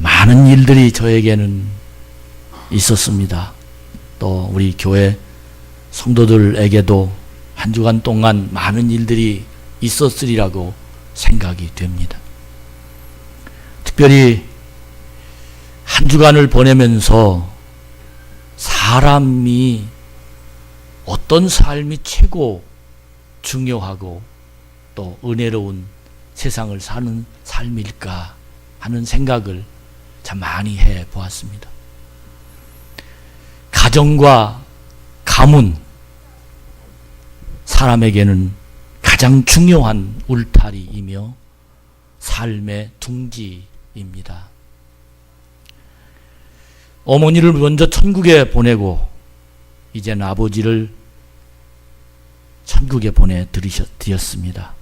많은 일들이 저에게는 있었습니다. 또 우리 교회 성도들에게도 한 주간 동안 많은 일들이 있었으리라고 생각이 됩니다. 특별히 한 주간을 보내면서 사람이 어떤 삶이 최고 중요하고 또 은혜로운 세상을 사는 삶일까 하는 생각을 참 많이 해 보았습니다. 가정과 가문, 사람에게는 가장 중요한 울타리이며 삶의 둥지입니다. 어머니를 먼저 천국에 보내고 이제는 아버지를 천국에 보내드렸습니다.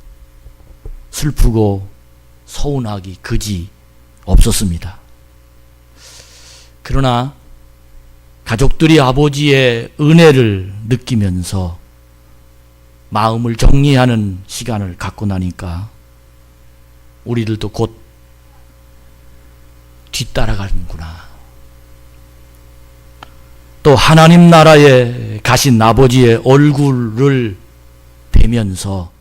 슬프고 서운하기 그지 없었습니다. 그러나 가족들이 아버지의 은혜를 느끼면서 마음을 정리하는 시간을 갖고 나니까 우리들도 곧 뒤따라가는구나. 또 하나님 나라에 가신 아버지의 얼굴을 뵈면서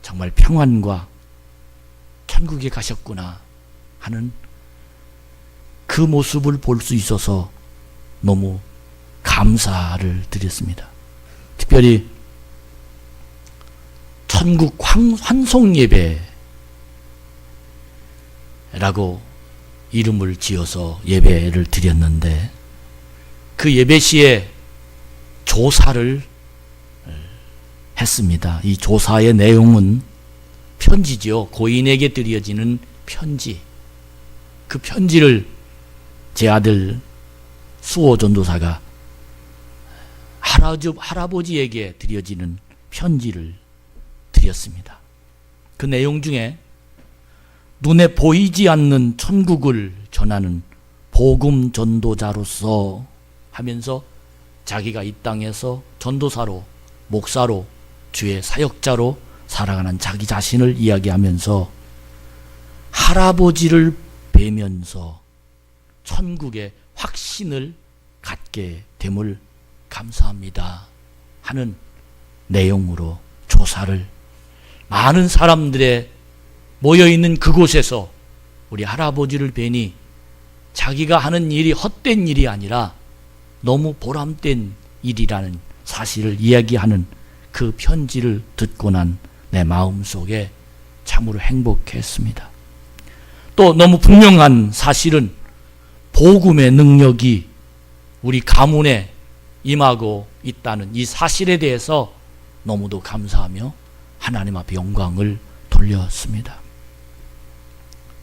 정말 평안과 천국에 가셨구나 하는 그 모습을 볼 수 있어서 너무 감사를 드렸습니다. 특별히 천국 환송 예배라고 이름을 지어서 예배를 드렸는데 그 예배 시에 조사를 했습니다. 이 조사의 내용은 편지죠. 고인에게 드려지는 편지. 그 편지를 제 아들 수호 전도사가 할아버지에게 드려지는 편지를 드렸습니다. 그 내용 중에 눈에 보이지 않는 천국을 전하는 복음 전도자로서 하면서 자기가 이 땅에서 전도사로, 목사로, 주의 사역자로 살아가는 자기 자신을 이야기하면서 할아버지를 뵈면서 천국의 확신을 갖게 됨을 감사합니다 하는 내용으로 조사를 많은 사람들의 모여있는 그곳에서 우리 할아버지를 뵈니 자기가 하는 일이 헛된 일이 아니라 너무 보람된 일이라는 사실을 이야기하는 그 편지를 듣고 난 내 마음속에 참으로 행복했습니다. 또 너무 분명한 사실은 복음의 능력이 우리 가문에 임하고 있다는 이 사실에 대해서 너무도 감사하며 하나님 앞에 영광을 돌렸습니다.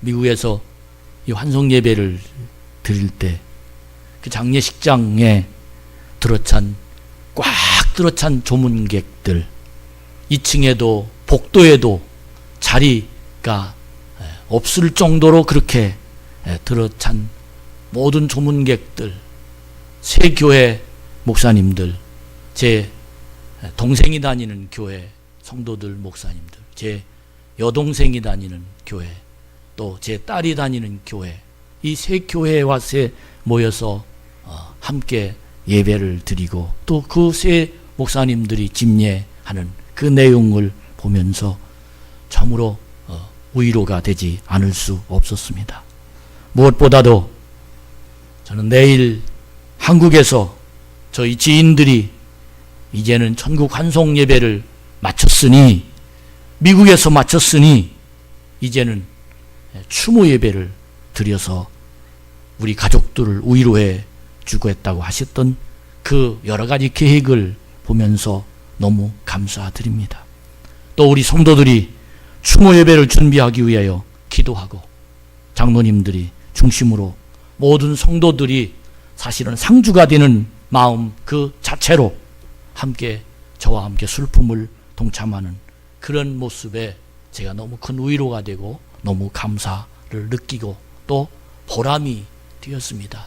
미국에서 이 환송 예배를 드릴 때 그 장례식장에 꽉 들어찬 조문객들, 2층에도 복도에도 자리가 없을 정도로 그렇게 들어찬 모든 조문객들, 새 교회 목사님들, 제 동생이 다니는 교회 성도들 목사님들, 제 여동생이 다니는 교회, 또 제 딸이 다니는 교회, 이 새 교회와 모여서 함께 예배를 드리고 또 그 새 목사님들이 집례하는 그 내용을 보면서 참으로 위로가 되지 않을 수 없었습니다. 무엇보다도 저는 내일 한국에서 저희 지인들이 이제는 천국 환송 예배를 마쳤으니, 미국에서 마쳤으니 이제는 추모 예배를 드려서 우리 가족들을 위로해 주겠다고 하셨던 그 여러 가지 계획을 보면서 너무 감사드립니다. 또 우리 성도들이 추모 예배를 준비하기 위하여 기도하고 장로님들이 중심으로 모든 성도들이 사실은 상주가 되는 마음 그 자체로 함께 저와 함께 슬픔을 동참하는 그런 모습에 제가 너무 큰 위로가 되고 너무 감사를 느끼고 또 보람이 되었습니다.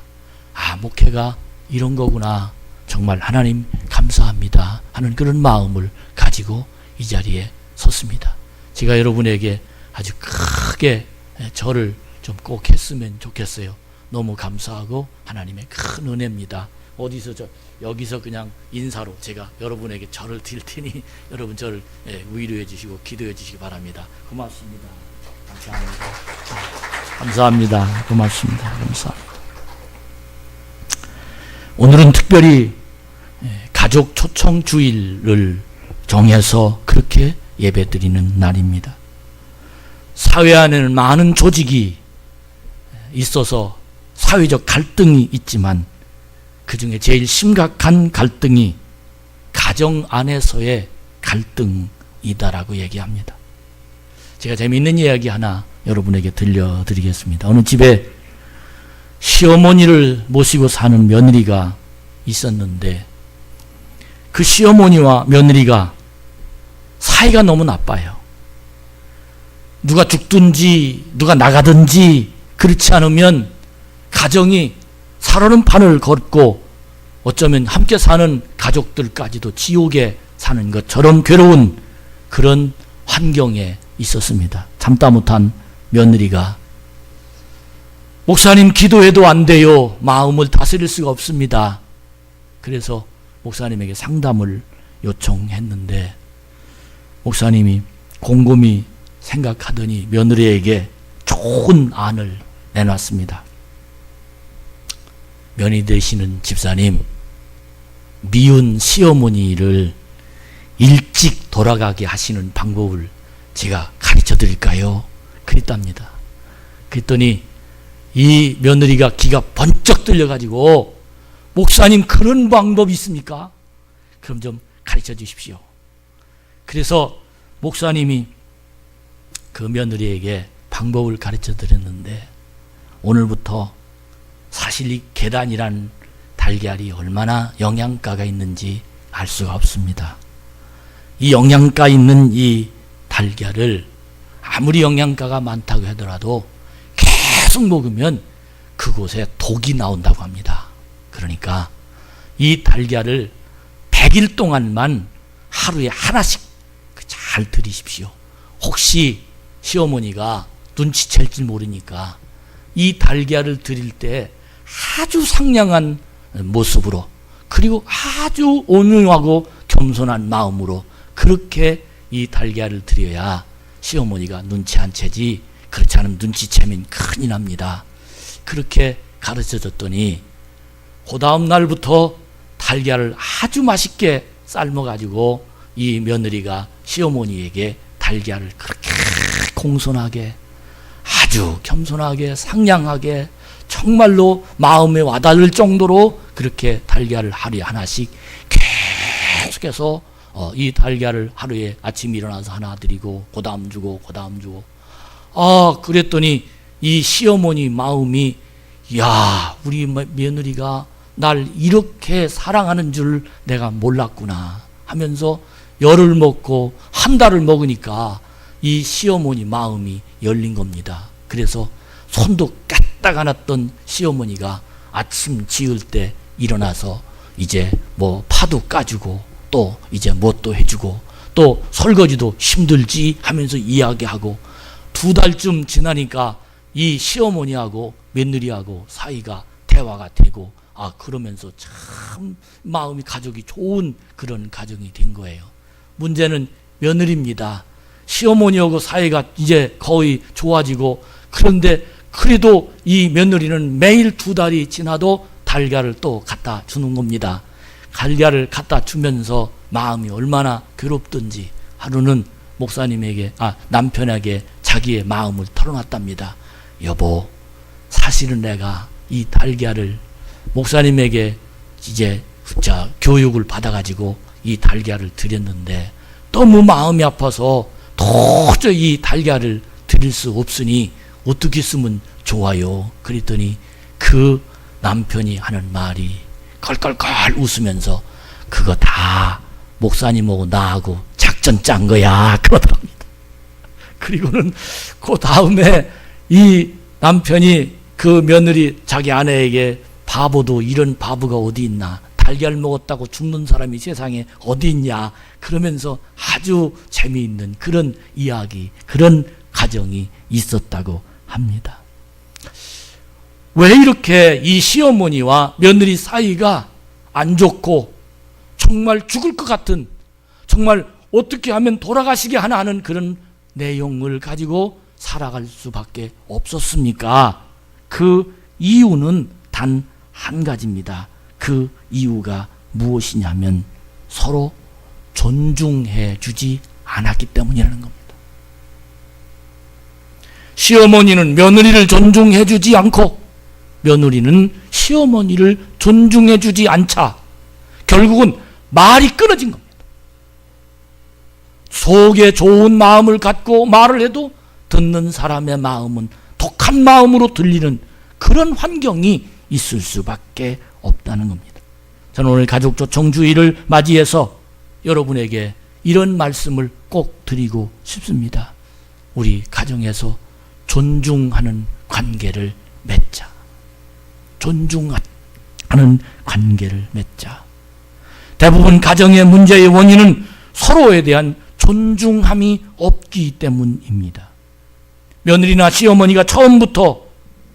아, 목회가 이런 거구나. 정말 하나님 감사합니다 하는 그런 마음을 가지고 이 자리에 섰습니다. 제가 여러분에게 아주 크게 저를 좀 꼭 했으면 좋겠어요. 너무 감사하고 하나님의 큰 은혜입니다. 어디서 여기서 그냥 인사로 제가 여러분에게 절을 드릴 테니 여러분 저를 위로해 주시고 기도해 주시기 바랍니다. 고맙습니다. 감사합니다. 감사합니다. 고맙습니다. 감사합니다. 오늘은 특별히 가족 초청 주일을 정해서 그렇게 예배드리는 날입니다. 사회 안에는 많은 조직이 있어서 사회적 갈등이 있지만 그 중에 제일 심각한 갈등이 가정 안에서의 갈등이다라고 얘기합니다. 제가 재미있는 이야기 하나 여러분에게 들려드리겠습니다. 어느 집에 시어머니를 모시고 사는 며느리가 있었는데 그 시어머니와 며느리가 사이가 너무 나빠요. 누가 죽든지 누가 나가든지 그렇지 않으면 가정이 살아는 판을 걷고 어쩌면 함께 사는 가족들까지도 지옥에 사는 것처럼 괴로운 그런 환경에 있었습니다. 참다 못한 며느리가 목사님 기도해도 안 돼요. 마음을 다스릴 수가 없습니다. 그래서 목사님에게 상담을 요청했는데 목사님이 곰곰이 생각하더니 며느리에게 좋은 안을 내놨습니다. 며느리 되시는 집사님, 미운 시어머니를 일찍 돌아가게 하시는 방법을 제가 가르쳐 드릴까요? 그랬답니다. 그랬더니 이 며느리가 기가 번쩍 들려가지고 목사님 그런 방법이 있습니까? 그럼 좀 가르쳐 주십시오. 그래서 목사님이 그 며느리에게 방법을 가르쳐 드렸는데 오늘부터 사실 이 계란이란 달걀이 얼마나 영양가가 있는지 알 수가 없습니다. 이 영양가 있는 이 달걀을 아무리 영양가가 많다고 하더라도 계속 먹으면 그곳에 독이 나온다고 합니다. 그러니까 이 달걀을 100일 동안만 하루에 하나씩 잘 드리십시오. 혹시 시어머니가 눈치챌지 모르니까 이 달걀을 드릴 때 아주 상냥한 모습으로 그리고 아주 온유하고 겸손한 마음으로 그렇게 이 달걀을 드려야 시어머니가 눈치 안 채지 그렇지 않으면 눈치채면 큰일 납니다. 그렇게 가르쳐 줬더니 그 다음 날부터 달걀을 아주 맛있게 삶아가지고 이 며느리가 시어머니에게 달걀을 그렇게 공손하게 아주 겸손하게 상냥하게 정말로 마음에 와닿을 정도로 그렇게 달걀을 하루에 하나씩 계속해서 이 달걀을 하루에 아침에 일어나서 하나 드리고 그 다음 주고 그 다음 주고 그랬더니 이 시어머니 마음이 야 우리 며느리가 날 이렇게 사랑하는 줄 내가 몰랐구나 하면서 열을 먹고 한 달을 먹으니까 이 시어머니 마음이 열린 겁니다. 그래서 손도 까딱 안 왔던 시어머니가 아침 지을 때 일어나서 이제 뭐 파도 까주고 또 이제 뭣도 해주고 또 설거지도 힘들지 하면서 이야기하고 2달쯤 지나니까 이 시어머니하고 며느리하고 사이가 대화가 되고 그러면서 참 마음이 가족이 좋은 그런 가정이 된 거예요. 문제는 며느리입니다. 시어머니하고 사이가 이제 거의 좋아지고 그런데 그래도 이 며느리는 매일 2달이 지나도 달걀을 또 갖다 주는 겁니다. 달걀을 갖다 주면서 마음이 얼마나 괴롭든지 하루는 목사님에게 남편에게 자기의 마음을 털어놨답니다. 여보, 사실은 내가 이 달걀을 목사님에게 이제 교육을 받아가지고 이 달걀을 드렸는데 너무 마음이 아파서 도저히 이 달걀을 드릴 수 없으니 어떻게 쓰면 좋아요? 그랬더니 그 남편이 하는 말이 껄껄껄 웃으면서 그거 다 목사님하고 나하고 작전 짠 거야 그러더랍니다. 그리고는 그 다음에 이 남편이 그 며느리 자기 아내에게 바보도 이런 바보가 어디 있나 달걀 먹었다고 죽는 사람이 세상에 어디 있냐 그러면서 아주 재미있는 그런 이야기 그런 가정이 있었다고 합니다. 왜 이렇게 이 시어머니와 며느리 사이가 안 좋고 정말 죽을 것 같은, 정말 어떻게 하면 돌아가시게 하나 하는 그런 내용을 가지고 살아갈 수밖에 없었습니까? 그 이유는 단 한 가지입니다. 그 이유가 무엇이냐면 서로 존중해 주지 않았기 때문이라는 겁니다. 시어머니는 며느리를 존중해 주지 않고 며느리는 시어머니를 존중해 주지 않자 결국은 말이 끊어진 겁니다. 속에 좋은 마음을 갖고 말을 해도 듣는 사람의 마음은 독한 마음으로 들리는 그런 환경이 있을 수밖에 없다는 겁니다. 저는 오늘 가족조청주의를 맞이해서 여러분에게 이런 말씀을 꼭 드리고 싶습니다. 우리 가정에서 존중하는 관계를 맺자. 존중하는 관계를 맺자. 대부분 가정의 문제의 원인은 서로에 대한 존중함이 없기 때문입니다. 며느리나 시어머니가 처음부터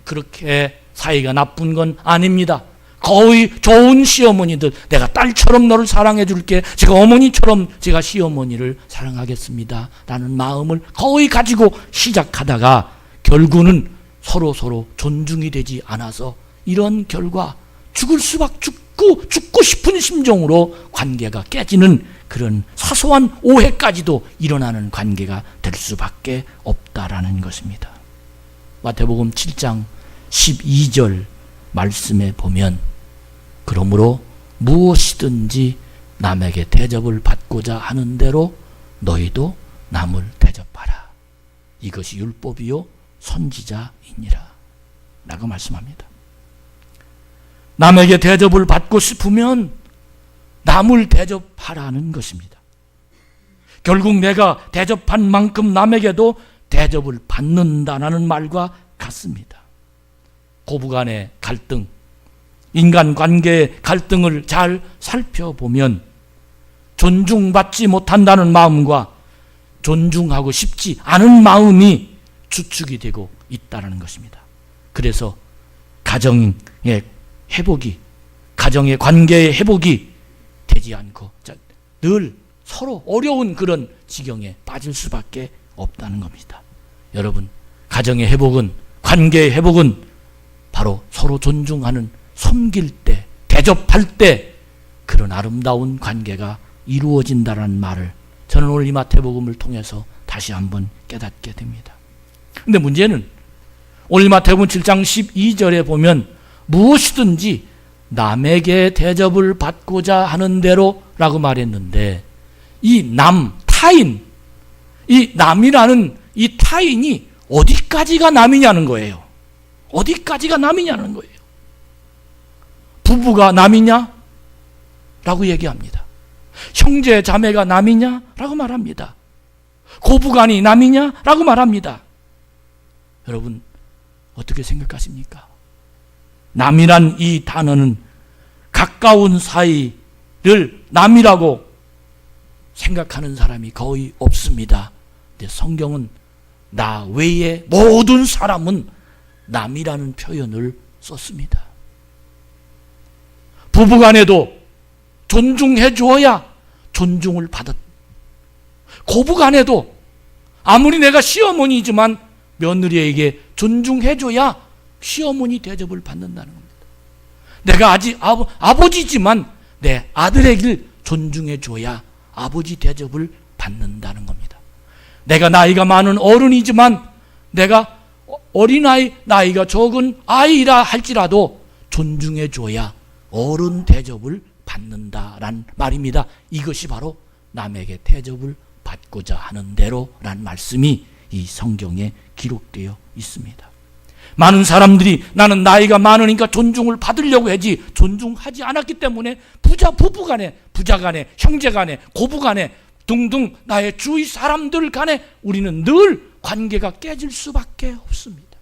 그렇게 사이가 나쁜 건 아닙니다. 거의 좋은 시어머니들, 내가 딸처럼 너를 사랑해 줄게, 제가 어머니처럼 제가 시어머니를 사랑하겠습니다 라는 마음을 거의 가지고 시작하다가 결국은 서로 존중이 되지 않아서 이런 결과 죽고 싶은 심정으로 관계가 깨지는 그런 사소한 오해까지도 일어나는 관계가 될 수밖에 없다라는 것입니다. 마태복음 7장 12절 말씀에 보면 그러므로 무엇이든지 남에게 대접을 받고자 하는 대로 너희도 남을 대접하라. 이것이 율법이요 선지자이니라 라고 말씀합니다. 남에게 대접을 받고 싶으면 남을 대접하라는 것입니다. 결국 내가 대접한 만큼 남에게도 대접을 받는다라는 말과 같습니다. 고부간의 갈등, 인간관계의 갈등을 잘 살펴보면 존중받지 못한다는 마음과 존중하고 싶지 않은 마음이 주축이 되고 있다는 것입니다. 그래서 가정의 회복이, 가정의 관계의 회복이 되지 않고 늘 서로 어려운 그런 지경에 빠질 수밖에 없다는 겁니다. 여러분, 가정의 회복은, 관계의 회복은 바로 서로 존중하는, 섬길 때, 대접할 때 그런 아름다운 관계가 이루어진다는 말을 저는 오늘 이 마태복음을 통해서 다시 한번 깨닫게 됩니다. 근데 문제는 오늘 마태복음 7장 12절에 보면 무엇이든지 남에게 대접을 받고자 하는 대로 라고 말했는데 이 남, 타인, 이 남이라는 이 타인이 어디까지가 남이냐는 거예요. 어디까지가 남이냐는 거예요. 부부가 남이냐? 라고 얘기합니다. 형제 자매가 남이냐? 라고 말합니다. 고부간이 남이냐? 라고 말합니다. 여러분 어떻게 생각하십니까? 남이란 이 단어는 가까운 사이를 남이라고 생각하는 사람이 거의 없습니다. 근데 성경은 나 외의 모든 사람은 남이라는 표현을 썼습니다. 부부간에도 존중해 주어야 존중을 받았. 고부간에도 아무리 내가 시어머니지만 며느리에게 존중해 줘야 시어머니 대접을 받는다는 겁니다. 내가 아직 아버지지만 내 아들에게 존중해 줘야 아버지 대접을 받는다는 겁니다. 내가 나이가 많은 어른이지만 내가 어린아이, 나이가 적은 아이라 할지라도 존중해 줘야 어른 대접을 받는다란 말입니다. 이것이 바로 남에게 대접을 받고자 하는 대로란 말씀이 이 성경에 기록되어 있습니다. 많은 사람들이 나는 나이가 많으니까 존중을 받으려고 하지 존중하지 않았기 때문에 부부간에, 부자간에, 형제간에, 고부간에 등등 나의 주위 사람들 간에 우리는 늘 관계가 깨질 수밖에 없습니다.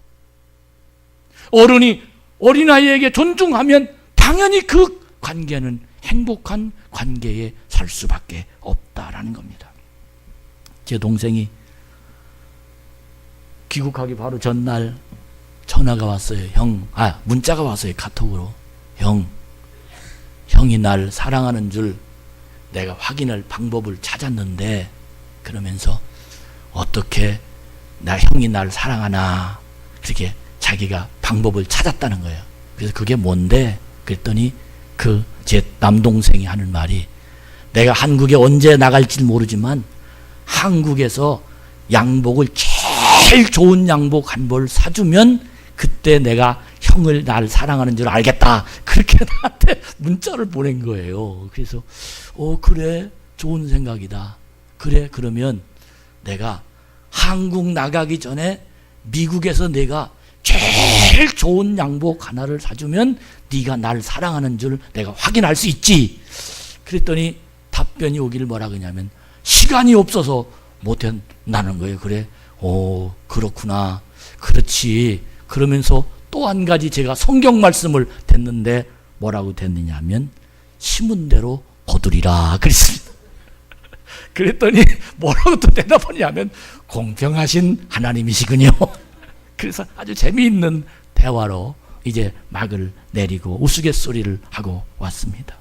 어른이 어린아이에게 존중하면 당연히 그 관계는 행복한 관계에 살 수밖에 없다라는 겁니다. 제 동생이 귀국하기 바로 전날 전화가 왔어요. 문자가 왔어요. 카톡으로. 형이 날 사랑하는 줄 내가 확인할 방법을 찾았는데, 그러면서 어떻게 형이 날 사랑하나, 그렇게 자기가 방법을 찾았다는 거예요. 그래서 그게 뭔데? 그랬더니 제 남동생이 하는 말이, 내가 한국에 언제 나갈지 모르지만 한국에서 양복을 제일 좋은 양복 한 벌 사주면 그때 내가 형을 날 사랑하는 줄 알겠다. 그렇게 나한테 문자를 보낸 거예요. 그래서 그래, 좋은 생각이다. 그래, 그러면 내가 한국 나가기 전에 미국에서 내가 제일 좋은 양복 하나를 사주면 네가 날 사랑하는 줄 내가 확인할 수 있지. 그랬더니 답변이 오기를 뭐라 그러냐면, 시간이 없어서 못한다는 거예요. 그래, 그렇구나, 그렇지. 그러면서 또 한 가지 제가 성경 말씀을 듣는데 뭐라고 됐느냐면, 심은 대로 거두리라 그랬습니다. 그랬더니 뭐라고 또 대답하냐면, 공평하신 하나님이시군요. 그래서 아주 재미있는 대화로 이제 막을 내리고 우스갯소리를 하고 왔습니다.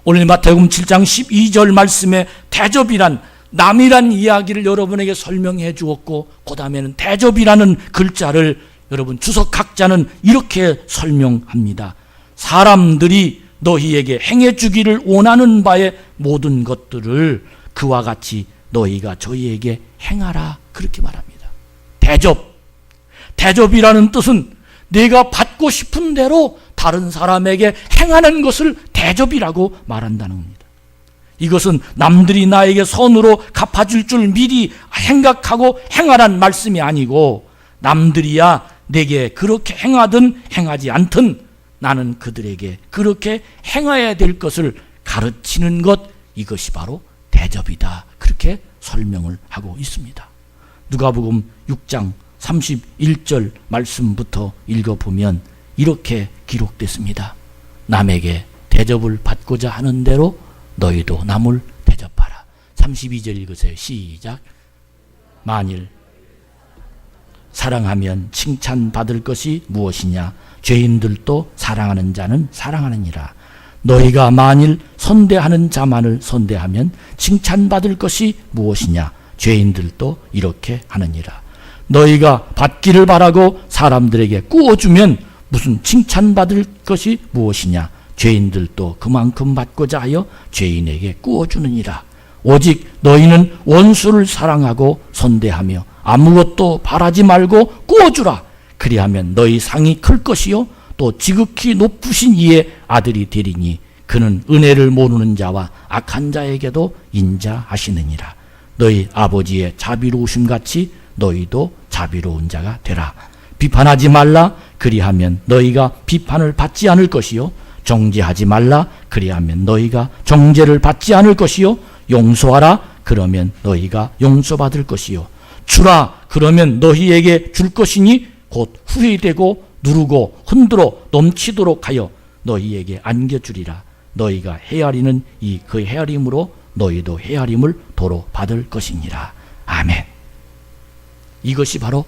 오늘 마태복음 7장 12절 말씀에 대접이란, 남이란 이야기를 여러분에게 설명해 주었고, 그 다음에는 대접이라는 글자를 여러분 주석학자는 이렇게 설명합니다. 사람들이 너희에게 행해 주기를 원하는 바의 모든 것들을 그와 같이 너희가 저희에게 행하라, 그렇게 말합니다. 대접이라는 뜻은 내가 받고 싶은 대로 다른 사람에게 행하는 것을 대접이라고 말한다는 겁니다. 이것은 남들이 나에게 선으로 갚아줄 줄 미리 생각하고 행하란 말씀이 아니고, 남들이야 내게 그렇게 행하든 행하지 않든 나는 그들에게 그렇게 행해야 될 것을 가르치는 것, 이것이 바로 대접이다, 그렇게 설명을 하고 있습니다. 누가복음 6장 31절 말씀부터 읽어보면 이렇게 기록됐습니다. 남에게 대접을 받고자 하는 대로 너희도 남을 대접하라. 32절 읽으세요. 시작. 만일 사랑하면 칭찬받을 것이 무엇이냐? 죄인들도 사랑하는 자는 사랑하느니라. 너희가 만일 선대하는 자만을 선대하면 칭찬받을 것이 무엇이냐? 죄인들도 이렇게 하느니라. 너희가 받기를 바라고 사람들에게 꾸어주면 무슨 칭찬받을 것이 무엇이냐? 죄인들도 그만큼 받고자 하여 죄인에게 꾸어주느니라. 오직 너희는 원수를 사랑하고 선대하며 아무것도 바라지 말고 꾸어주라. 그리하면 너희 상이 클 것이요 또 지극히 높으신 이의 아들이 되리니 그는 은혜를 모르는 자와 악한 자에게도 인자하시느니라. 너희 아버지의 자비로우심 같이 너희도 자비로운 자가 되라. 비판하지 말라. 그리하면 너희가 비판을 받지 않을 것이요 정죄하지 말라. 그리하면 너희가 정죄를 받지 않을 것이요 용서하라. 그러면 너희가 용서받을 것이요 주라. 그러면 너희에게 줄 것이니 곧 후회되고 누르고 흔들어 넘치도록 하여 너희에게 안겨주리라. 너희가 헤아리는 이 그 헤아림으로 너희도 헤아림을 도로 받을 것이니라. 아멘. 이것이 바로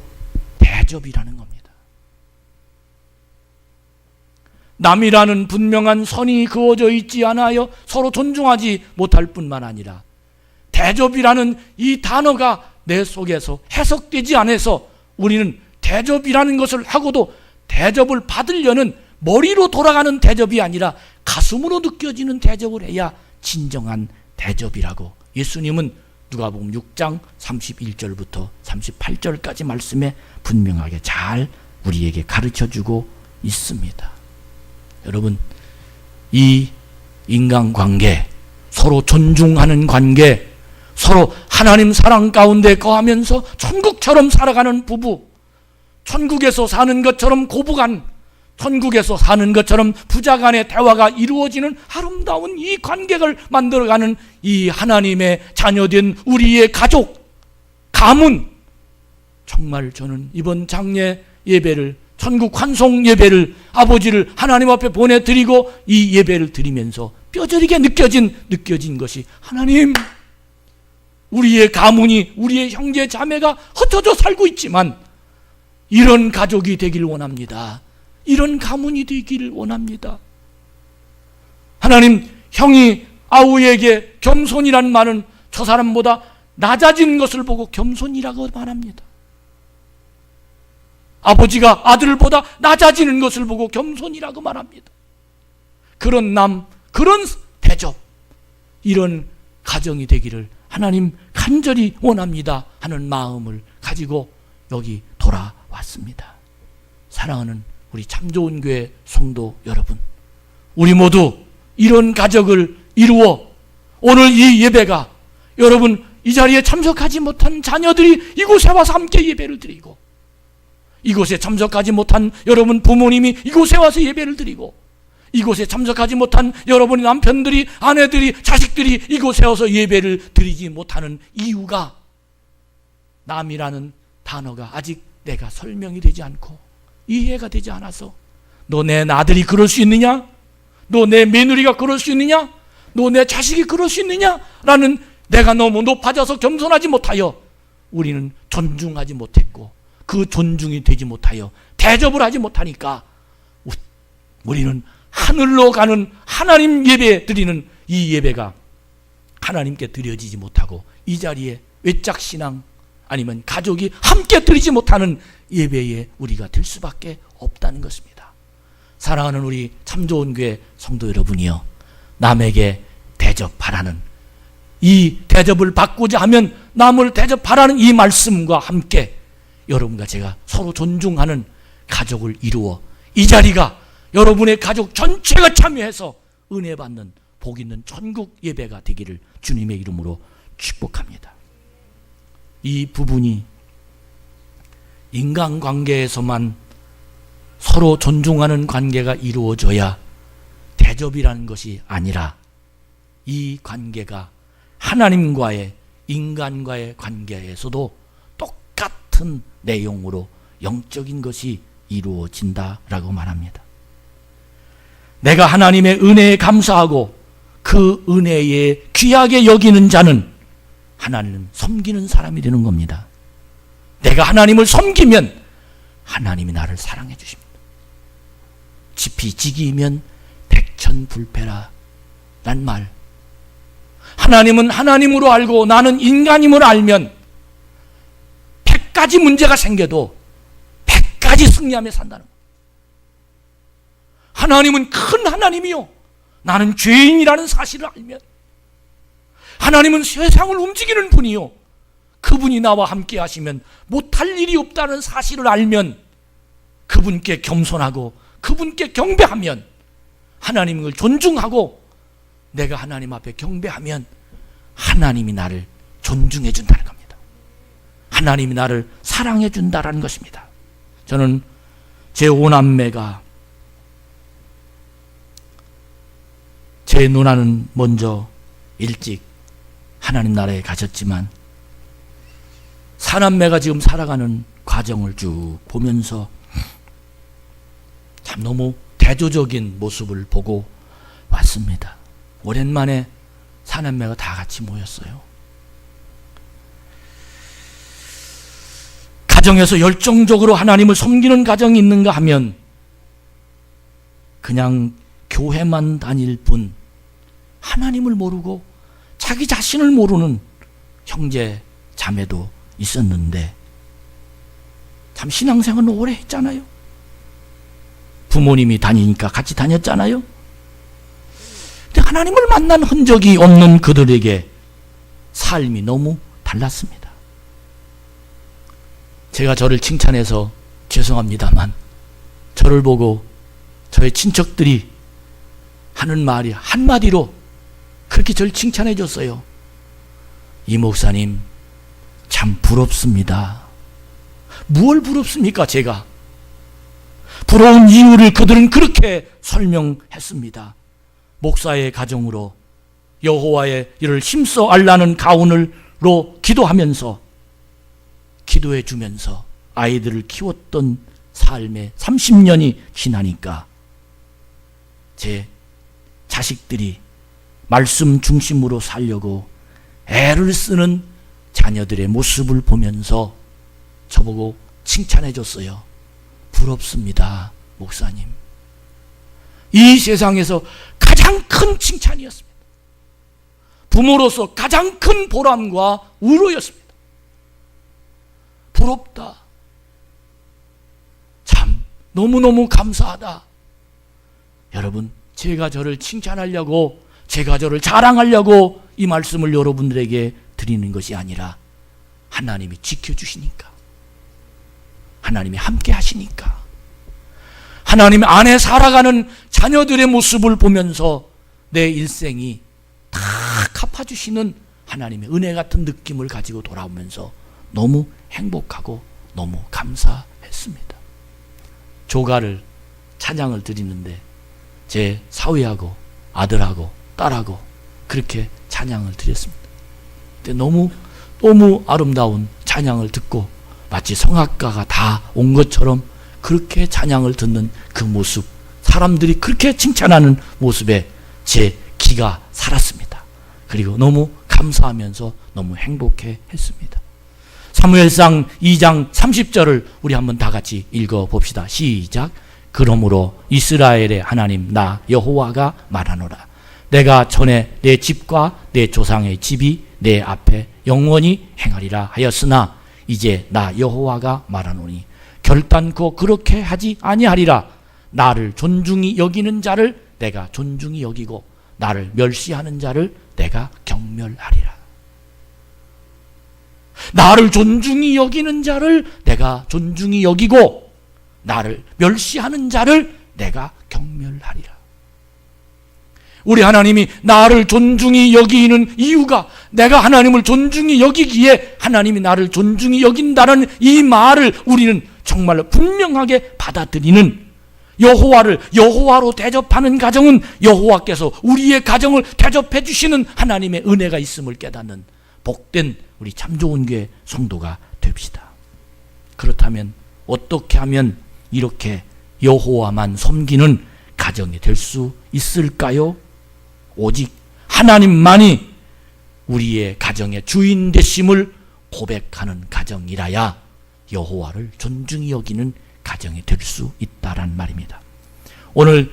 대접이라는 겁니다. 남이라는 분명한 선이 그어져 있지 않아요 서로 존중하지 못할 뿐만 아니라, 대접이라는 이 단어가 내 속에서 해석되지 않아서 우리는 대접이라는 것을 하고도 대접을 받으려는 머리로 돌아가는 대접이 아니라 가슴으로 느껴지는 대접을 해야 진정한 대접이라고 예수님은 누가복음 6장 31절부터 38절까지 말씀에 분명하게 잘 우리에게 가르쳐주고 있습니다. 여러분, 이 인간관계, 서로 존중하는 관계, 서로 하나님 사랑 가운데 거하면서 천국처럼 살아가는 부부, 천국에서 사는 것처럼 고부간, 천국에서 사는 것처럼 부자 간의 대화가 이루어지는 아름다운 이 관계를 만들어가는 이 하나님의 자녀된 우리의 가족, 가문, 정말 저는 이번 장례 예배를, 천국 환송 예배를 아버지를 하나님 앞에 보내드리고 이 예배를 드리면서 뼈저리게 느껴진 것이, 하나님, 우리의 가문이, 우리의 형제 자매가 흩어져 살고 있지만 이런 가족이 되길 원합니다. 이런 가문이 되기를 원합니다. 하나님, 형이 아우에게 겸손이란 말은 저 사람보다 낮아진 것을 보고 겸손이라고 말합니다. 아버지가 아들보다 낮아지는 것을 보고 겸손이라고 말합니다. 그런 남, 그런 대접, 이런 가정이 되기를 하나님 간절히 원합니다 하는 마음을 가지고 여기 돌아왔습니다. 사랑하는 우리 참 좋은 교회 성도 여러분, 우리 모두 이런 가족을 이루어 오늘 이 예배가, 여러분 이 자리에 참석하지 못한 자녀들이 이곳에 와서 함께 예배를 드리고, 이곳에 참석하지 못한 여러분 부모님이 이곳에 와서 예배를 드리고, 이곳에 참석하지 못한 여러분의 남편들이, 아내들이, 자식들이 이곳에 와서 예배를 드리지 못하는 이유가, 남이라는 단어가 아직 내가 설명이 되지 않고 이해가 되지 않아서, 너 내 아들이 그럴 수 있느냐? 너 내 며느리가 그럴 수 있느냐? 너 내 자식이 그럴 수 있느냐? 라는, 내가 너무 높아져서 겸손하지 못하여 우리는 존중하지 못했고, 그 존중이 되지 못하여 대접을 하지 못하니까 우리는 하늘로 가는 하나님 예배 드리는 이 예배가 하나님께 드려지지 못하고, 이 자리에 외짝신앙 아니면 가족이 함께 드리지 못하는 예배에 우리가 될 수밖에 없다는 것입니다. 사랑하는 우리 참 좋은 교회 성도 여러분이요, 남에게 대접하라는, 이 대접을 받고자 하면 남을 대접하라는 이 말씀과 함께 여러분과 제가 서로 존중하는 가족을 이루어 이 자리가 여러분의 가족 전체가 참여해서 은혜 받는 복 있는 천국 예배가 되기를 주님의 이름으로 축복합니다. 이 부분이 인간관계에서만 서로 존중하는 관계가 이루어져야 대접이라는 것이 아니라, 이 관계가 하나님과의, 인간과의 관계에서도 똑같은 내용으로 영적인 것이 이루어진다라고 말합니다. 내가 하나님의 은혜에 감사하고 그 은혜에 귀하게 여기는 자는 하나님을 섬기는 사람이 되는 겁니다. 내가 하나님을 섬기면 하나님이 나를 사랑해 주십니다. 지피지기이면 백천불패라 란 말, 하나님은 하나님으로 알고 나는 인간임을 알면 100가지 문제가 생겨도 100가지 승리하며 산다는 거예요. 하나님은 큰 하나님이요, 나는 죄인이라는 사실을 알면, 하나님은 세상을 움직이는 분이요, 그분이 나와 함께 하시면 못할 일이 없다는 사실을 알면, 그분께 겸손하고 그분께 경배하면, 하나님을 존중하고 내가 하나님 앞에 경배하면 하나님이 나를 존중해 준다는 겁니다. 하나님이 나를 사랑해 준다는 것입니다. 저는 제 오남매가, 제 누나는 먼저 일찍 하나님 나라에 가셨지만, 사남매가 지금 살아가는 과정을 쭉 보면서 참 너무 대조적인 모습을 보고 왔습니다. 오랜만에 사남매가 다 같이 모였어요. 가정에서 열정적으로 하나님을 섬기는 가정이 있는가 하면 그냥 교회만 다닐 뿐 하나님을 모르고 자기 자신을 모르는 형제 자매도 있었는데, 참 신앙생활은 오래 했잖아요. 부모님이 다니니까 같이 다녔잖아요. 근데 하나님을 만난 흔적이 없는 그들에게 삶이 너무 달랐습니다. 제가 저를 칭찬해서 죄송합니다만, 저를 보고 저의 친척들이 하는 말이 한마디로 그렇게 저를 칭찬해 줬어요. 이 목사님 참 부럽습니다. 무엇을 부럽습니까? 제가 부러운 이유를 그들은 그렇게 설명했습니다. 목사의 가정으로 여호와의 일을 힘써 알라는 가훈으로 기도하면서, 기도해 주면서 아이들을 키웠던 삶에 30년이 지나니까 제 자식들이 말씀 중심으로 살려고 애를 쓰는 자녀들의 모습을 보면서 저보고 칭찬해 줬어요. 부럽습니다, 목사님. 이 세상에서 가장 큰 칭찬이었습니다. 부모로서 가장 큰 보람과 위로였습니다. 부럽다. 참 너무너무 감사하다. 여러분, 제가 저를 칭찬하려고, 제가 저를 자랑하려고 이 말씀을 여러분들에게 드리는 것이 아니라 하나님이 지켜주시니까, 하나님이 함께 하시니까, 하나님 안에 살아가는 자녀들의 모습을 보면서 내 일생이 다 갚아주시는 하나님의 은혜 같은 느낌을 가지고 돌아오면서 너무 행복하고 너무 감사했습니다. 조가를 찬양을 드리는데 제 사위하고 아들하고 딸하고 그렇게 찬양을 드렸습니다. 근데 너무 아름다운 찬양을 듣고 마치 성악가가 다 온 것처럼 그렇게 찬양을 듣는 그 모습, 사람들이 그렇게 칭찬하는 모습에 제 기가 살았습니다. 그리고 너무 감사하면서 너무 행복해 했습니다. 사무엘상 2장 30절을 우리 한번 다 같이 읽어봅시다. 시작. 그러므로 이스라엘의 하나님 나 여호와가 말하노라. 내가 전에 내 집과 내 조상의 집이 내 앞에 영원히 행하리라 하였으나 이제 나 여호와가 말하노니 결단코 그렇게 하지 아니하리라. 나를 존중히 여기는 자를 내가 존중히 여기고 나를 멸시하는 자를 내가 경멸하리라. 나를 존중히 여기는 자를 내가 존중히 여기고 나를 멸시하는 자를 내가 경멸하리라. 우리 하나님이 나를 존중히 여기는 이유가, 내가 하나님을 존중히 여기기에 하나님이 나를 존중히 여긴다는 이 말을 우리는 정말로 분명하게 받아들이는, 여호와를 여호와로 대접하는 가정은 여호와께서 우리의 가정을 대접해 주시는 하나님의 은혜가 있음을 깨닫는 복된 우리 참 좋은 교회 성도가 됩시다. 그렇다면 어떻게 하면 이렇게 여호와만 섬기는 가정이 될 수 있을까요? 오직 하나님만이 우리의 가정의 주인 되심을 고백하는 가정이라야 여호와를 존중히 여기는 가정이 될 수 있다란 말입니다. 오늘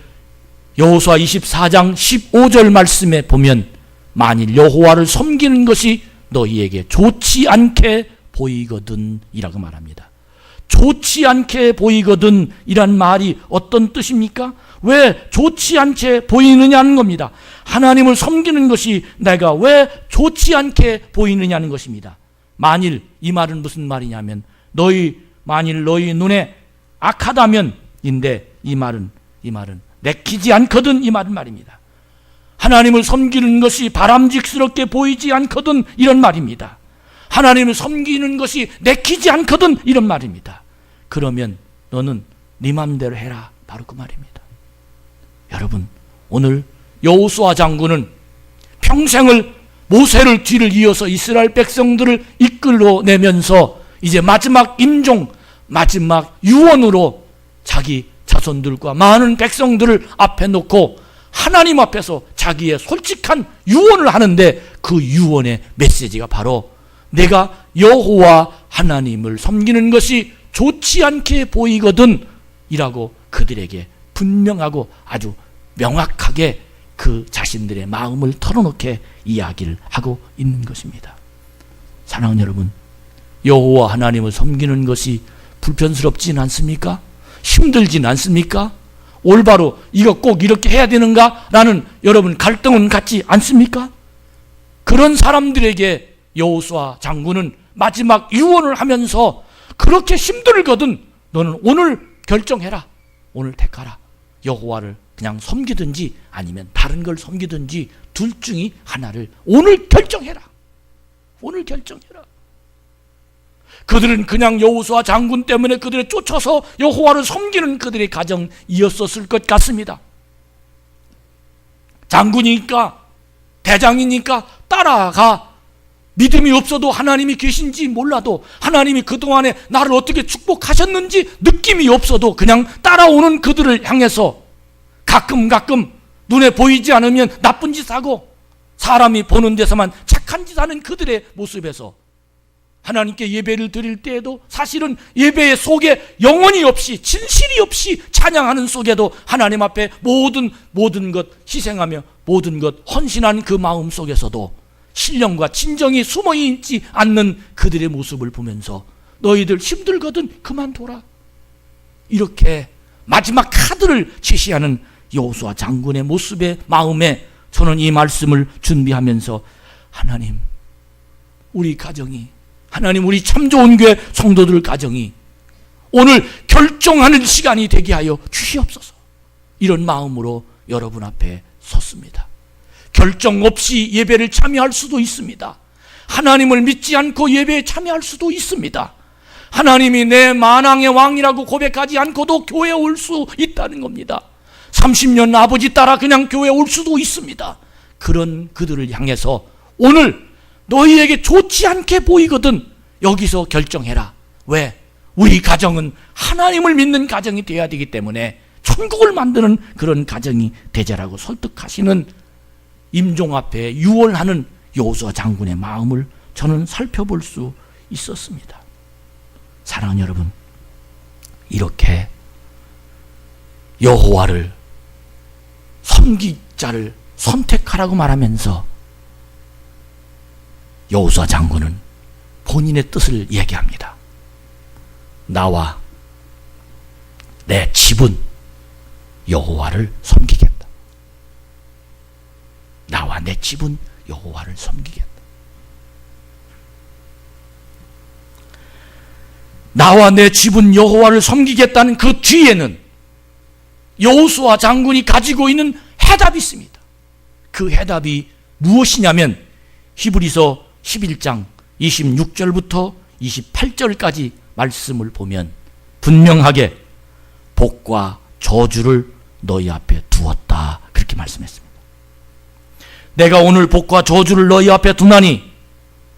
여호수아 24장 15절 말씀에 보면 만일 여호와를 섬기는 것이 너희에게 좋지 않게 보이거든 이라고 말합니다. 좋지 않게 보이거든 이란 말이 어떤 뜻입니까? 왜 좋지 않게 보이느냐는 겁니다. 하나님을 섬기는 것이 내가 왜 좋지 않게 보이느냐는 것입니다. 만일, 이 말은 무슨 말이냐면 만일 너희 눈에 악하다면 인데 이 말은 내키지 않거든 이 말은 말입니다. 하나님을 섬기는 것이 바람직스럽게 보이지 않거든 이런 말입니다. 하나님을 섬기는 것이 내키지 않거든 이런 말입니다. 그러면 너는 네 맘대로 해라, 바로 그 말입니다. 여러분, 오늘 여호수아 장군은 평생을 모세를 뒤를 이어서 이스라엘 백성들을 이끌어내면서 이제 마지막 임종, 마지막 유언으로 자기 자손들과 많은 백성들을 앞에 놓고 하나님 앞에서 자기의 솔직한 유언을 하는데 그 유언의 메시지가 바로 내가 여호와 하나님을 섬기는 것이 좋지 않게 보이거든 이라고 그들에게 분명하고 아주 명확하게 그 자신들의 마음을 털어놓게 이야기를 하고 있는 것입니다. 사랑하는 여러분, 여호와 하나님을 섬기는 것이 불편스럽진 않습니까? 힘들진 않습니까? 올바로 이거 꼭 이렇게 해야 되는가? 라는 여러분 갈등은 같지 않습니까? 그런 사람들에게 여호수아 장군은 마지막 유언을 하면서 그렇게 힘들거든 너는 오늘 결정해라. 오늘 택하라. 여호와를 그냥 섬기든지 아니면 다른 걸 섬기든지 둘 중에 하나를 오늘 결정해라. 오늘 결정해라. 그들은 그냥 여호수아 장군 때문에 그들을 쫓아서 여호와를 섬기는 그들의 가정이었었을 것 같습니다. 장군이니까, 대장이니까 따라가. 믿음이 없어도 하나님이 계신지 몰라도, 하나님이 그동안에 나를 어떻게 축복하셨는지 느낌이 없어도 그냥 따라오는 그들을 향해서 가끔 눈에 보이지 않으면 나쁜 짓 하고 사람이 보는 데서만 착한 짓 하는 그들의 모습에서 하나님께 예배를 드릴 때에도 사실은 예배 속에 영혼이 없이, 진실이 없이 찬양하는 속에도 하나님 앞에 모든 것 희생하며 모든 것 헌신한 그 마음 속에서도 신령과 진정이 숨어있지 않는 그들의 모습을 보면서 너희들 힘들거든 그만둬라, 이렇게 마지막 카드를 제시하는 여호수아 장군의 모습의 마음에 저는 이 말씀을 준비하면서 하나님, 우리 가정이, 하나님, 우리 참 좋은 교회 성도들 가정이 오늘 결정하는 시간이 되게 하여 주시옵소서, 이런 마음으로 여러분 앞에 섰습니다. 결정 없이 예배를 참여할 수도 있습니다. 하나님을 믿지 않고 예배에 참여할 수도 있습니다. 하나님이 내 만왕의 왕이라고 고백하지 않고도 교회에 올 수 있다는 겁니다. 30년 아버지 따라 그냥 교회에 올 수도 있습니다. 그런 그들을 향해서 오늘 너희에게 좋지 않게 보이거든 여기서 결정해라. 왜? 우리 가정은 하나님을 믿는 가정이 되어야 되기 때문에 천국을 만드는 그런 가정이 되자라고 설득하시는 임종 앞에 유월하는 여호수아 장군의 마음을 저는 살펴볼 수 있었습니다. 사랑하는 여러분, 이렇게 여호와를 섬길 자를 선택하라고 말하면서 여호수아 장군은 본인의 뜻을 얘기합니다. 나와 내 집은 여호와를 섬기겠다. 나와 내 집은 여호와를 섬기겠다. 나와 내 집은 여호와를 섬기겠다는 그 뒤에는 여호수아 장군이 가지고 있는 해답이 있습니다. 그 해답이 무엇이냐면 히브리서 11장 26절부터 28절까지 말씀을 보면 분명하게 복과 저주를 너희 앞에 두었다, 그렇게 말씀했습니다. 내가 오늘 복과 저주를 너희 앞에 두나니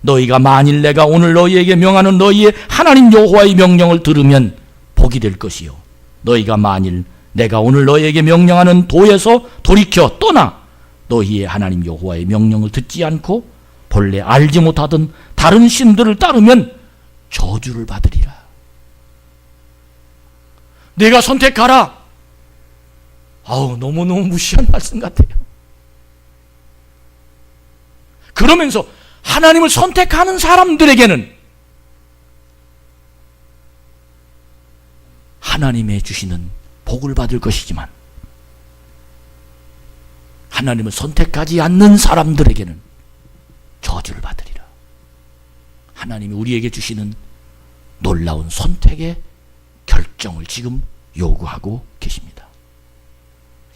너희가 만일 내가 오늘 너희에게 명하는 너희의 하나님 여호와의 명령을 들으면 복이 될 것이요, 너희가 만일 내가 오늘 너희에게 명령하는 도에서 돌이켜 떠나 너희의 하나님 여호와의 명령을 듣지 않고 본래 알지 못하던 다른 신들을 따르면 저주를 받으리라. 내가 선택하라. 너무너무 무시한 말씀 같아요. 그러면서 하나님을 선택하는 사람들에게는 하나님의 주시는 복을 받을 것이지만 하나님을 선택하지 않는 사람들에게는 저주를 받으리라. 하나님이 우리에게 주시는 놀라운 선택의 결정을 지금 요구하고 계십니다.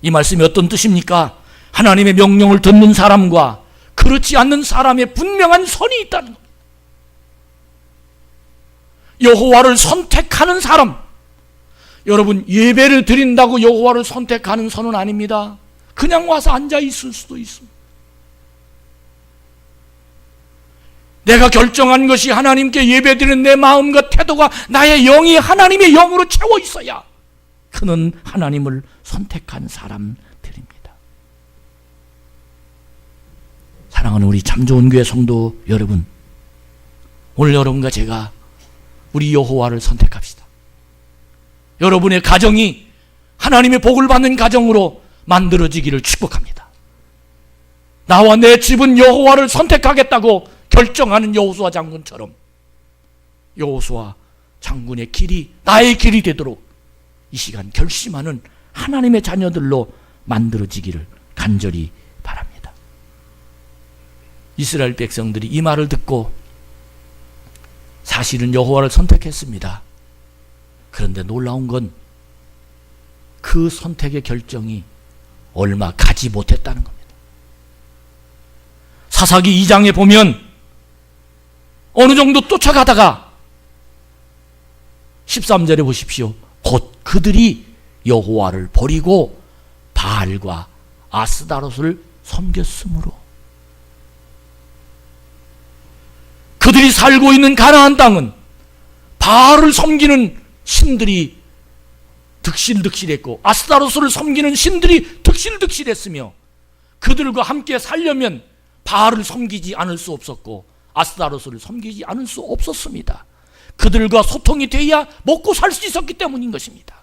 이 말씀이 어떤 뜻입니까? 하나님의 명령을 듣는 사람과 그렇지 않는 사람의 분명한 선이 있다는 겁니다. 여호와를 선택하는 사람, 여러분, 예배를 드린다고 여호와를 선택하는 선은 아닙니다. 그냥 와서 앉아 있을 수도 있습니다. 내가 결정한 것이 하나님께 예배드리는 내 마음과 태도가 나의 영이 하나님의 영으로 채워 있어야 그는 하나님을 선택한 사람들입니다. 사랑하는 우리 참 좋은 교회 성도 여러분, 오늘 여러분과 제가 우리 여호와를 선택합시다. 여러분의 가정이 하나님의 복을 받는 가정으로 만들어지기를 축복합니다. 나와 내 집은 여호와를 선택하겠다고 결정하는 여호수아 장군처럼 여호수아 장군의 길이 나의 길이 되도록 이 시간 결심하는 하나님의 자녀들로 만들어지기를 간절히 바랍니다. 이스라엘 백성들이 이 말을 듣고 사실은 여호와를 선택했습니다. 그런데 놀라운 건 그 선택의 결정이 얼마 가지 못했다는 겁니다. 사사기 2장에 보면 어느 정도 쫓아가다가 13절에 보십시오. 곧 그들이 여호와를 버리고 바알과 아스다롯을 섬겼으므로, 그들이 살고 있는 가나안 땅은 바알을 섬기는 신들이 득실득실했고 아스다롯을 섬기는 신들이 득실득실했으며 그들과 함께 살려면 바알을 섬기지 않을 수 없었고 아스타로스를 섬기지 않을 수 없었습니다. 그들과 소통이 돼야 먹고 살 수 있었기 때문인 것입니다.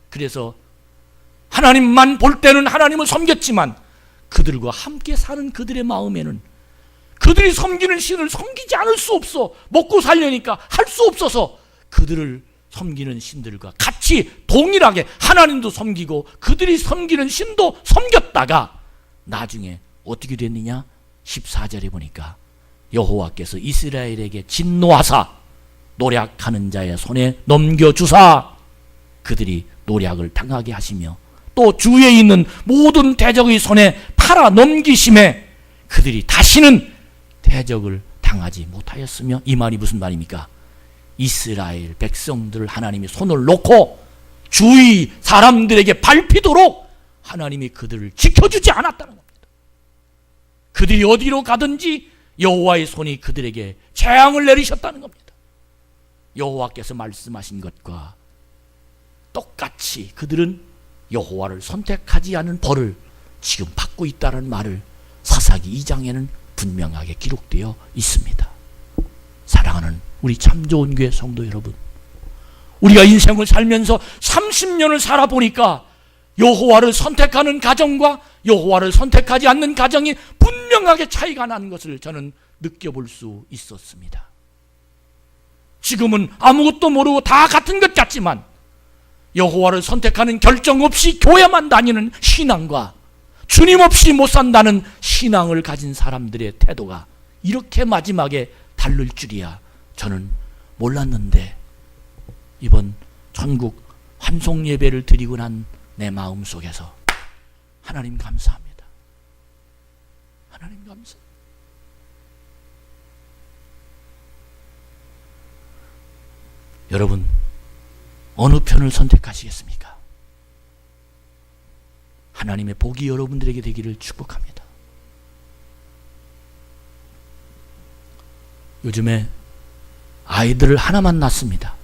그래서 하나님만 볼 때는 하나님을 섬겼지만 그들과 함께 사는 그들의 마음에는 그들이 섬기는 신을 섬기지 않을 수 없어. 먹고 살려니까 할 수 없어서 그들을 섬기는 신들과 같이 동일하게 하나님도 섬기고 그들이 섬기는 신도 섬겼다가 나중에 어떻게 됐느냐? 14절에 보니까 여호와께서 이스라엘에게 진노하사 노략하는 자의 손에 넘겨주사 그들이 노략을 당하게 하시며 또 주위에 있는 모든 대적의 손에 팔아 넘기심에 그들이 다시는 대적을 당하지 못하였으며, 이 말이 무슨 말입니까? 이스라엘 백성들을 하나님이 손을 놓고 주위 사람들에게 밟히도록 하나님이 그들을 지켜주지 않았다는 겁니다. 그들이 어디로 가든지 여호와의 손이 그들에게 재앙을 내리셨다는 겁니다. 여호와께서 말씀하신 것과 똑같이 그들은 여호와를 선택하지 않은 벌을 지금 받고 있다는 말을 사사기 2장에는 분명하게 기록되어 있습니다. 사랑하는 우리 참 좋은 교회 성도 여러분, 우리가 인생을 살면서 30년을 살아보니까 여호와를 선택하는 가정과 여호와를 선택하지 않는 가정이 분명하게 차이가 나는 것을 저는 느껴볼 수 있었습니다. 지금은 아무것도 모르고 다 같은 것 같지만 여호와를 선택하는 결정 없이 교회만 다니는 신앙과 주님 없이 못 산다는 신앙을 가진 사람들의 태도가 이렇게 마지막에 다를 줄이야 저는 몰랐는데, 이번 전국 환송 예배를 드리고 난 내 마음 속에서 하나님 감사합니다. 하나님 감사합니다. 여러분, 어느 편을 선택하시겠습니까? 하나님의 복이 여러분들에게 되기를 축복합니다. 요즘에 아이들을 하나만 낳습니다.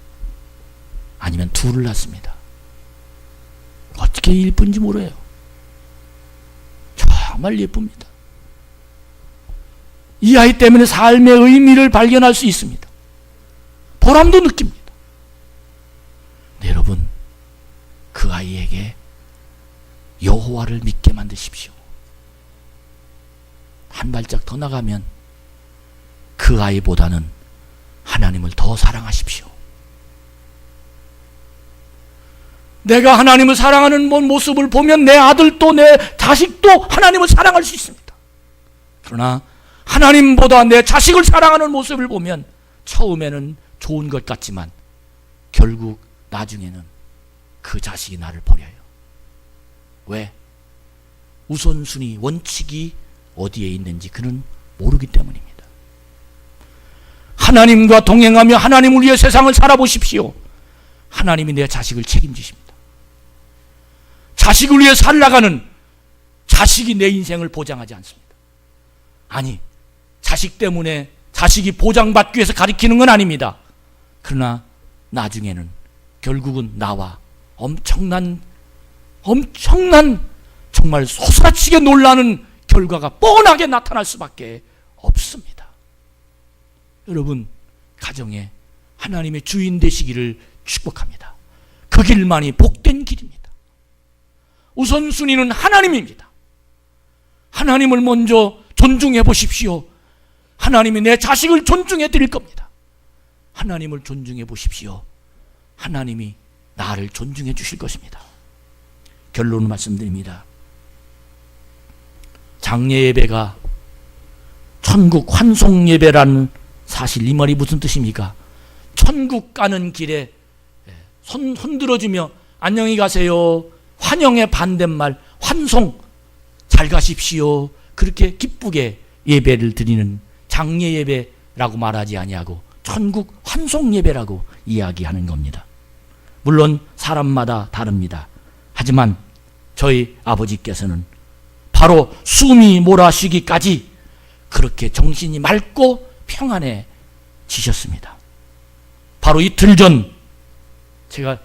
아니면 둘을 낳습니다. 어떻게 예쁜지 모르요. 정말 예쁩니다. 이 아이 때문에 삶의 의미를 발견할 수 있습니다. 보람도 느낍니다. 네, 여러분, 그 아이에게 여호와를 믿게 만드십시오. 한 발짝 더 나가면 그 아이보다는 하나님을 더 사랑하십시오. 내가 하나님을 사랑하는 모습을 보면 내 아들도 내 자식도 하나님을 사랑할 수 있습니다. 그러나 하나님보다 내 자식을 사랑하는 모습을 보면 처음에는 좋은 것 같지만 결국 나중에는 그 자식이 나를 버려요. 왜? 우선순위, 원칙이 어디에 있는지 그는 모르기 때문입니다. 하나님과 동행하며 하나님을 위해 세상을 살아보십시오. 하나님이 내 자식을 책임지십니다. 자식을 위해 살아가는 자식이 내 인생을 보장하지 않습니다. 아니, 자식 때문에 자식이 보장받기 위해서 가리키는 건 아닙니다. 그러나 나중에는 결국은 나와 엄청난 정말 솟아치게 놀라는 결과가 뻔하게 나타날 수밖에 없습니다. 여러분, 가정에 하나님의 주인 되시기를 축복합니다. 그 길만이 복된 길입니다. 우선순위는 하나님입니다. 하나님을 먼저 존중해 보십시오. 하나님이 내 자식을 존중해 드릴 겁니다. 하나님을 존중해 보십시오. 하나님이 나를 존중해 주실 것입니다. 결론을 말씀드립니다. 장례 예배가 천국 환송 예배라는 사실, 이 말이 무슨 뜻입니까? 천국 가는 길에 손 흔들어주며 안녕히 가세요, 환영의 반대말 환송, 잘 가십시오, 그렇게 기쁘게 예배를 드리는 장례 예배라고 말하지 아니하고 천국 환송 예배라고 이야기하는 겁니다. 물론 사람마다 다릅니다. 하지만 저희 아버지께서는 바로 숨이 몰아쉬기까지 그렇게 정신이 맑고 평안해지셨습니다. 바로 이틀 전, 제가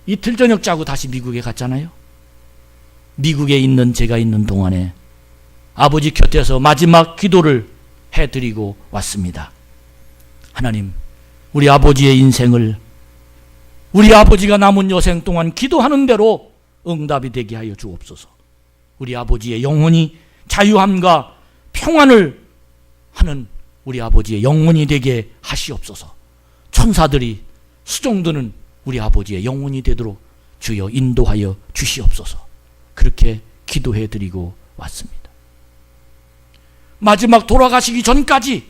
이틀 저녁 자고 다시 미국에 갔잖아요. 미국에 있는 제가 있는 동안에 아버지 곁에서 마지막 기도를 기도해드리고 왔습니다. 하나님, 우리 아버지의 인생을 우리 아버지가 남은 여생 동안 기도하는 대로 응답이 되게 하여 주옵소서. 우리 아버지의 영혼이 자유함과 평안을 하는 우리 아버지의 영혼이 되게 하시옵소서. 천사들이 수종드는 우리 아버지의 영혼이 되도록 주여 인도하여 주시옵소서. 그렇게 기도해 드리고 왔습니다. 마지막 돌아가시기 전까지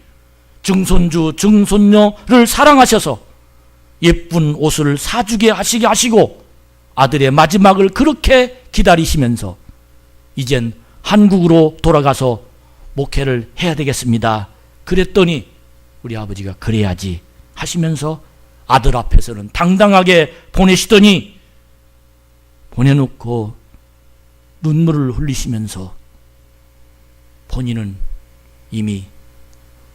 증손주 증손녀를 사랑하셔서 예쁜 옷을 사주게 하시게 하시고 아들의 마지막을 그렇게 기다리시면서 이젠 한국으로 돌아가서 목회를 해야 되겠습니다. 그랬더니 우리 아버지가 그래야지 하시면서 아들 앞에서는 당당하게 보내시더니 보내놓고 눈물을 흘리시면서 본인은 이미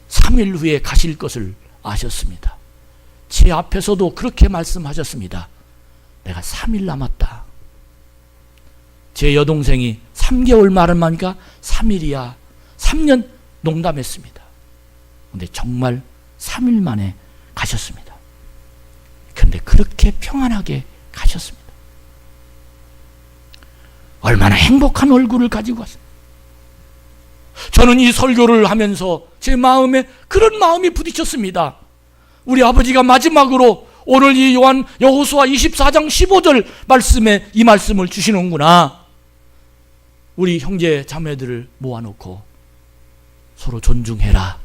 3일 후에 가실 것을 아셨습니다. 제 앞에서도 그렇게 말씀하셨습니다. 내가 3일 남았다. 제 여동생이 3개월 말을 하니까 3일이야. 3년 농담했습니다. 근데 정말 3일 만에 가셨습니다. 그런데 그렇게 평안하게 가셨습니다. 얼마나 행복한 얼굴을 가지고 왔습니다. 저는 이 설교를 하면서 제 마음에 그런 마음이 부딪혔습니다. 우리 아버지가 마지막으로 오늘 이 여호수아 24장 15절 말씀에 이 말씀을 주시는구나. 우리 형제 자매들을 모아놓고 서로 존중해라.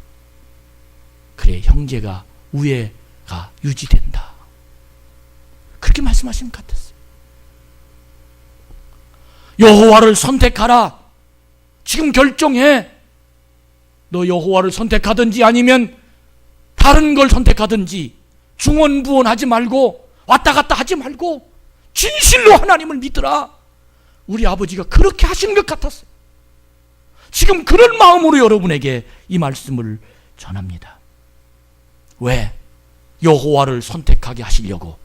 그래 형제가 우애가 유지된다. 그렇게 말씀하신 것 같았어요. 여호와를 선택하라. 지금 결정해. 너 여호와를 선택하든지 아니면 다른 걸 선택하든지 중언부언하지 말고 왔다 갔다 하지 말고 진실로 하나님을 믿으라. 우리 아버지가 그렇게 하시는 것 같았어요. 지금 그런 마음으로 여러분에게 이 말씀을 전합니다. 왜? 여호와를 선택하게 하시려고.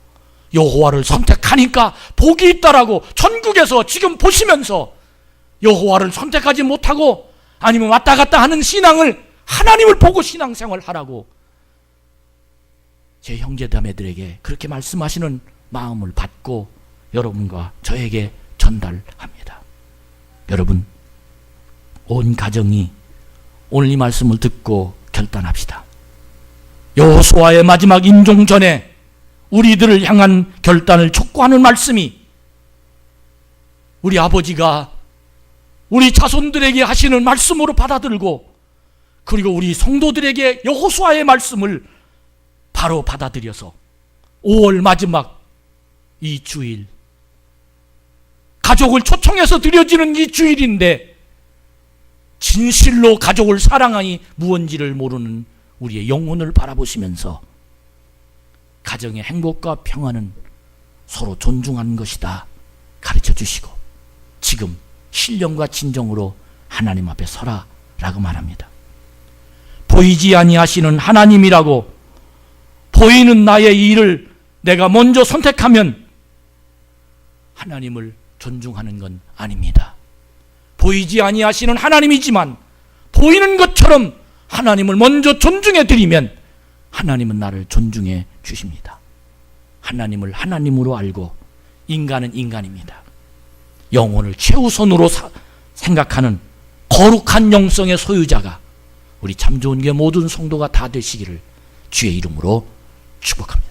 여호와를 선택하니까 복이 있다라고 전국에서 지금 보시면서 여호와를 선택하지 못하고 아니면 왔다 갔다 하는 신앙을 하나님을 보고 신앙생활 하라고 제 형제자매들에게 그렇게 말씀하시는 마음을 받고 여러분과 저에게 전달합니다. 여러분, 온 가정이 오늘 이 말씀을 듣고 결단합시다. 여호수아의 마지막 임종 전에 우리들을 향한 결단을 촉구하는 말씀이 우리 아버지가 우리 자손들에게 하시는 말씀으로 받아들고 그리고 우리 성도들에게 여호수아의 말씀을 바로 받아들여서 5월 마지막 이 주일 가족을 초청해서 드려지는 이 주일인데 진실로 가족을 사랑하니 무언지를 모르는 우리의 영혼을 바라보시면서 가정의 행복과 평안은 서로 존중하는 것이다 가르쳐 주시고 지금 신령과 진정으로 하나님 앞에 서라라고 말합니다. 보이지 아니하시는 하나님이라고 보이는 나의 일을 내가 먼저 선택하면 하나님을 존중하는 건 아닙니다. 보이지 아니하시는 하나님이지만 보이는 것처럼 하나님을 먼저 존중해 드리면 하나님은 나를 존중해 주십니다. 하나님을 하나님으로 알고 인간은 인간입니다. 영혼을 최우선으로 생각하는 거룩한 영성의 소유자가 우리 참 좋은 게 모든 성도가 다 되시기를 주의 이름으로 축복합니다.